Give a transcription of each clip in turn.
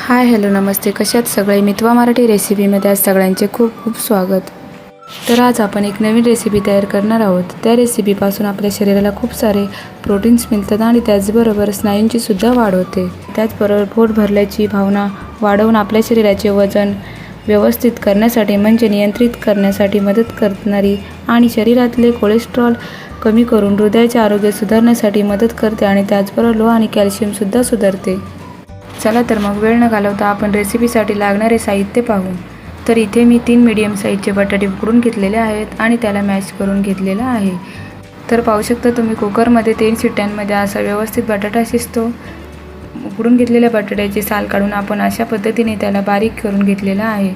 Hi hello नमस्ते, कशात सगळे मितवा मराठी रेसिपीमध्ये आज सगळ्यांचे खूप खूप स्वागत। तर आज आपण एक नवीन रेसिपी तयार करणार आहोत। त्या रेसिपीपासून आपल्या शरीराला खूप सारे प्रोटीन्स मिळतात आणि त्याचबरोबर स्नायूंची सुद्धा वाढ होते। त्याचबरोबर पोट भरल्याची भावना वाढवून आपल्या शरीराचे वजन व्यवस्थित करण्यासाठी म्हणजे नियंत्रित करण्यासाठी मदत करणारी आणि शरीरातले कोलेस्ट्रॉल कमी करून हृदयाचे आरोग्य सुधारण्यासाठी मदत करते आणि त्याचबरोबर लोह आणि कॅल्शियम सुद्धा सुधारते। चला तर मग वेळ न घालवता आपण रेसिपीसाठी लागणारे साहित्य पाहू। तर इथे मी 3 मीडियम साईजचे बटाटे उकडून घेतलेले आहेत आणि त्याला मॅश करून घेतलेला आहे। तर पाहू शकता तुम्ही कुकरमध्ये 3 शिट्ट्यांमध्ये असा व्यवस्थित बटाटा शिजतो। उकडून घेतलेल्या बटाट्याची साल काढून आपण अशा पद्धतीने त्याला बारीक करून घेतलेला आहे।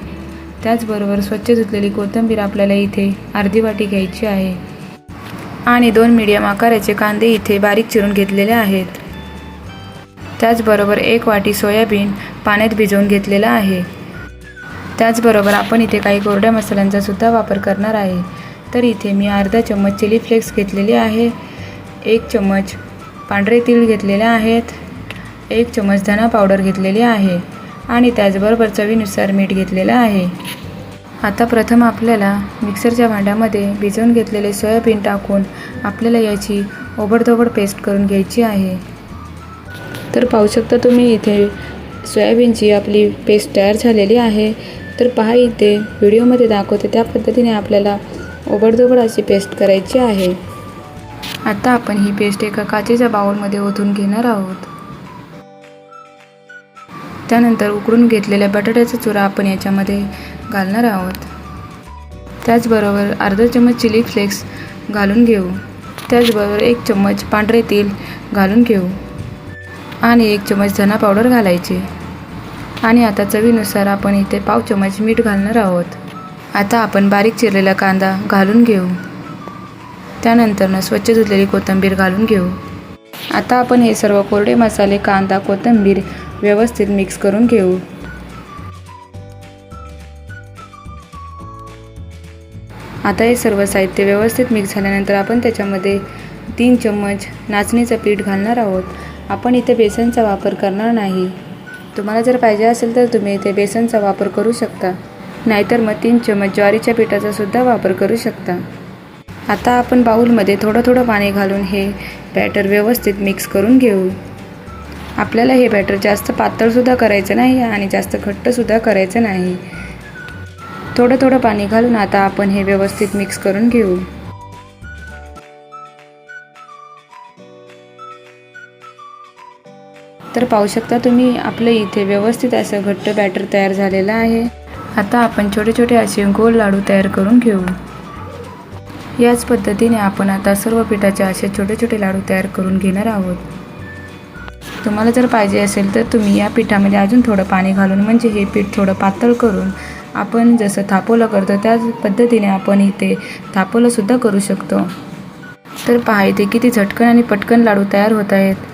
त्याचबरोबर स्वच्छ धुतलेली कोथिंबीर आपल्याला इथे अर्धी वाटी घ्यायची आहे आणि 2 मीडियम आकाराचे कांदे इथे बारीक चिरून घेतलेले आहेत। त्याचबरोबर 1 वाटी सोयाबीन पाण्यात भिजवून घेतलेला आहे। त्याचबरोबर आपण इथे काही कोरड्या मसाल्यांचा सुद्धा वापर करणार आहे। तर इथे मी अर्धा चम्मच चिली फ्लेक्स घेतलेले आहे, 1 चम्मच पांढरे तीळ घेतलेले आहेत, 1 चम्मच धना पावडर घेतलेली आहे आणि त्याचबरोबर चवीनुसार मीठ घेतलेलं आहे। आता प्रथम आपल्याला मिक्सरच्या भांड्यामध्ये भिजवून घेतलेले सोयाबीन टाकून आपल्याला याची ओबडधोबड पेस्ट करून घ्यायची आहे। तर पाहू शकता तुम्ही इथे सोयाबीनची आपली पेस्ट तयार झालेली आहे। तर पहा इथे व्हिडिओमध्ये दाखवते त्या पद्धतीने आपल्याला ओबडधोबड अशी पेस्ट करायची आहे। आता आपण ही पेस्ट एका काचेच्या बाउलमध्ये ओतून घेणार आहोत। त्यानंतर उकडून घेतलेल्या बटाट्याचा चुरा आपण याच्यामध्ये घालणार आहोत। त्याचबरोबर अर्धा चम्मच चिली फ्लेक्स घालून घेऊ। त्याचबरोबर 1 चम्मच पांढरे तीळ घालून घेऊ आणि 1 चम्मच धना पावडर घालायची आणि आता चवीनुसार आपण इथे पाव चम्मच मीठ घालणार आहोत। आता आपण बारीक चिरलेला कांदा घालून घेऊ। त्यानंतर स्वच्छ धुतलेली कोथिंबीर घालून घेऊ। आता आपण हे सर्व कोरडे मसाले, कांदा, कोथिंबीर व्यवस्थित मिक्स करून घेऊ। आता हे सर्व साहित्य व्यवस्थित मिक्स झाल्यानंतर आपण त्याच्यामध्ये 3 चम्मच नाचणीचं पीठ घालणार आहोत। आपण इथे बेसनचा वापर करणार नाही। तुम्हाला जर पाहिजे असेल तर तुम्ही इथे बेसनचा वापर करू शकता, नाहीतर मग 3 चम्मच ज्वारीच्या पिठाचा सुद्धा वापर करू शकता। आता आपण बाउलमध्ये थोडं पाणी घालून हे बॅटर व्यवस्थित मिक्स करून घेऊ। आपल्याला हे बॅटर जास्त पातळसुद्धा करायचं नाही आणि जास्त घट्टसुद्धा करायचं नाही। थोडं पाणी घालून आता आपण हे व्यवस्थित मिक्स करून घेऊ। तर पाहू शकता तुम्ही आपलं इथे व्यवस्थित असं घट्ट बॅटर तयार झालेलं आहे। आता आपण छोटे छोटे असे गोल लाडू तयार करून घेऊ। याच पद्धतीने आपण आता सर्व पिठाचे असे छोटे छोटे लाडू तयार करून घेणार आहोत। तुम्हाला जर पाहिजे असेल तर तुम्ही या पिठामध्ये अजून थोडं पाणी घालून म्हणजे हे पीठ थोडं पातळ करून आपण जसं थापोला करतो त्याच पद्धतीने आपण इथे थापोला सुद्धा करू शकतो। तर पहा इथे किती झटकन आणि पटकन लाडू तयार होत आहेत।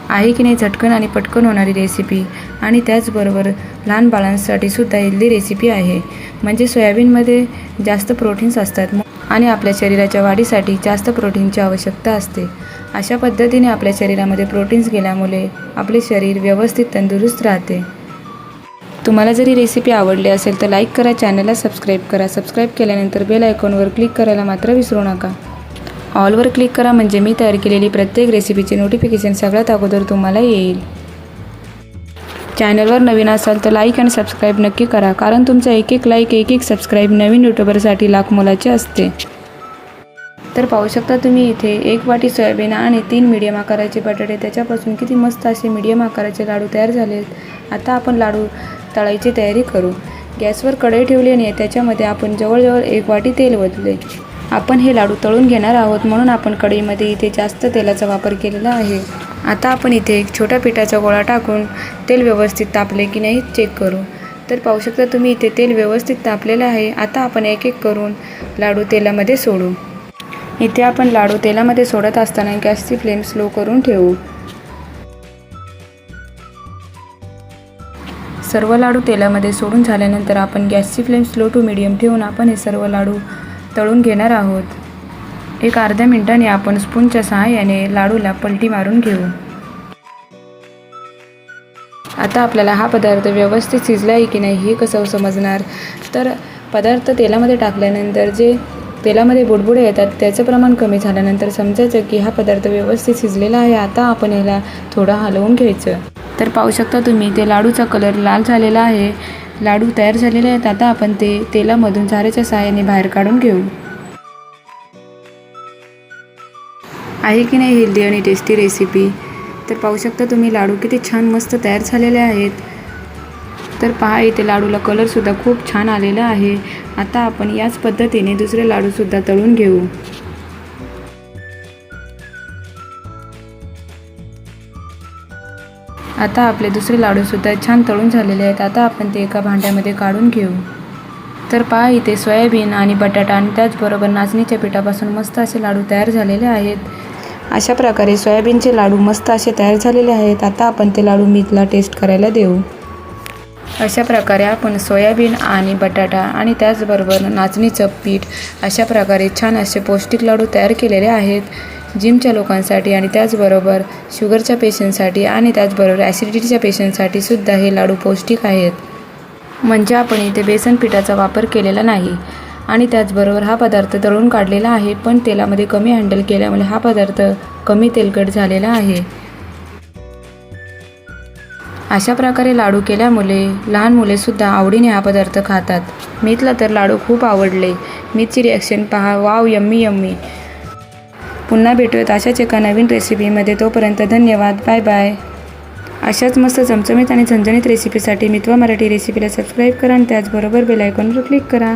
आहे की नाही झटकन आणि पटकन होणारी रेसिपी आणि त्याचबरोबर लहान बाळांसाठी सुद्धा हेल्दी रेसिपी आहे। म्हणजे सोयाबीनमध्ये जास्त प्रोटीन्स असतात आणि आपल्या शरीराच्या वाढीसाठी जास्त प्रोटीनची आवश्यकता असते। अशा पद्धतीने आपल्या शरीरामध्ये प्रोटीन्स गेल्यामुळे आपले शरीर व्यवस्थित तंदुरुस्त राहते। तुम्हाला जर ही रेसिपी आवडली असेल तर लाईक करा, चॅनलला सबस्क्राईब करा। सबस्क्राईब केल्यानंतर बेल आयकॉनवर क्लिक करायला मात्र विसरू नका। ऑलवर क्लिक करा म्हणजे मी तयार केलेली प्रत्येक रेसिपीचे नोटिफिकेशन सगळ्यात अगोदर तुम्हाला येईल। चॅनलवर नवीन असाल तर लाईक आणि सबस्क्राईब नक्की करा, कारण तुमचा एक लाईक, एक सबस्क्राईब नवीन यूट्यूबरसाठी लाख मोलाचे असते। तर पाहू शकता तुम्ही इथे 1 वाटी सोयाबीन आणि 3 मीडियम आकाराचे बटाटे, त्याच्यापासून किती मस्त असे मीडियम आकाराचे लाडू तयार झाले। आता आपण लाडू तळायची तयारी करू। गॅसवर कढई ठेवली आणि त्याच्यामध्ये आपण जवळजवळ 1 वाटी तेल ओतले। आपण हे लाडू तळून घेणार आहोत म्हणून आपण कढईमध्ये इथे जास्त तेलाचा वापर केलेला आहे। आता आपण इथे एक छोटा पिठाचा गोळा टाकून तेल व्यवस्थित तापले की नाही चेक करू। तर पाहू शकता तुम्ही इथे तेल व्यवस्थित तापलेलं आहे। आता आपण एक करून लाडू तेलामध्ये सोडू। इथे आपण लाडू तेलामध्ये सोडत असताना गॅसची फ्लेम स्लो करून ठेवू। सर्व लाडू तेलामध्ये सोडून झाल्यानंतर आपण गॅसची फ्लेम स्लो टू मीडियम ठेवून आपण हे सर्व लाडू तळून घेणार आहोत। एक अर्ध्या मिनिटाने आपण स्पूनच्या सहाय्याने लाडूला पलटी मारून घेऊ। आता आपल्याला हा पदार्थ व्यवस्थित शिजला आहे की नाही हे कसं समजणार, तर पदार्थ तेलामध्ये टाकल्यानंतर जे तेलामध्ये बुडबुडे येतात त्याचं प्रमाण कमी झाल्यानंतर समजायचं की हा पदार्थ व्यवस्थित शिजलेला आहे. आता आपण याला थोडं हलवून घ्यायचं. तर पाहू शकता तुम्ही ते लाडूचा कलर लाल झालेला आहे. लाडू तयार झालेले आहेत. आता आपण ते तेलामधून झाऱ्याच्या सहाय्याने बाहेर काढून घेऊ. आहे की नाही हेल्दी आणि टेस्टी रेसिपी. तर पाहू शकता तुम्ही लाडू किती छान मस्त तयार झालेले आहेत. तर पहा इथे लाडूला कलरसुद्धा खूप छान आलेला आहे. आता आपण याच पद्धतीने दुसरे लाडूसुद्धा तळून घेऊ. आता आपले दुसरे लाडूसुद्धा छान तळून झालेले आहेत. आता आपण ते एका भांड्यामध्ये काढून घेऊ. तर पहा इथे सोयाबीन आणि बटाटा आणि त्याचबरोबर नाचणीच्या पिठापासून मस्त असे लाडू तयार झालेले आहेत. अशा प्रकारे सोयाबीनचे लाडू मस्त असे तयार झालेले आहेत. आता आपण ते लाडू मीतला टेस्ट करायला देऊ. अशा प्रकारे आपण सोयाबीन आणि बटाटा आणि त्याचबरोबर नाचणीचं पीठ अशा प्रकारे छान असे पौष्टिक लाडू तयार केलेले आहेत. जिमच्या लोकांसाठी आणि त्याचबरोबर शुगरच्या पेशंटसाठी आणि त्याचबरोबर ॲसिडिटीच्या पेशंटसाठी सुद्धा हे लाडू पौष्टिक आहेत. म्हणजे आपण इथे बेसन पिठाचा वापर केलेला नाही आणि त्याचबरोबर हा पदार्थ तळून काढलेला आहे, पण तेलामध्ये कमी हँडल केल्यामुळे हा पदार्थ कमी तेलकट झालेला आहे. अशा प्रकारे लाडू केल्यामुळे लहान मुलेसुद्धा आवडीने हा पदार्थ खातात. मीतला तर लाडू खूप आवडले. मीतची रिॲक्शन पहा. Wow, yummy yummy. पुन्हा भेटूयात अशाच एका नवीन रेसिपीमध्ये. तोपर्यंत धन्यवाद. Bye bye. अशाच मस्त चमचमीत आणि झणझणीत रेसिपीसाठी मितवा मराठी रेसिपीला सबस्क्राईब करा आणि त्याचबरोबर बेल आयकॉनवर क्लिक करा.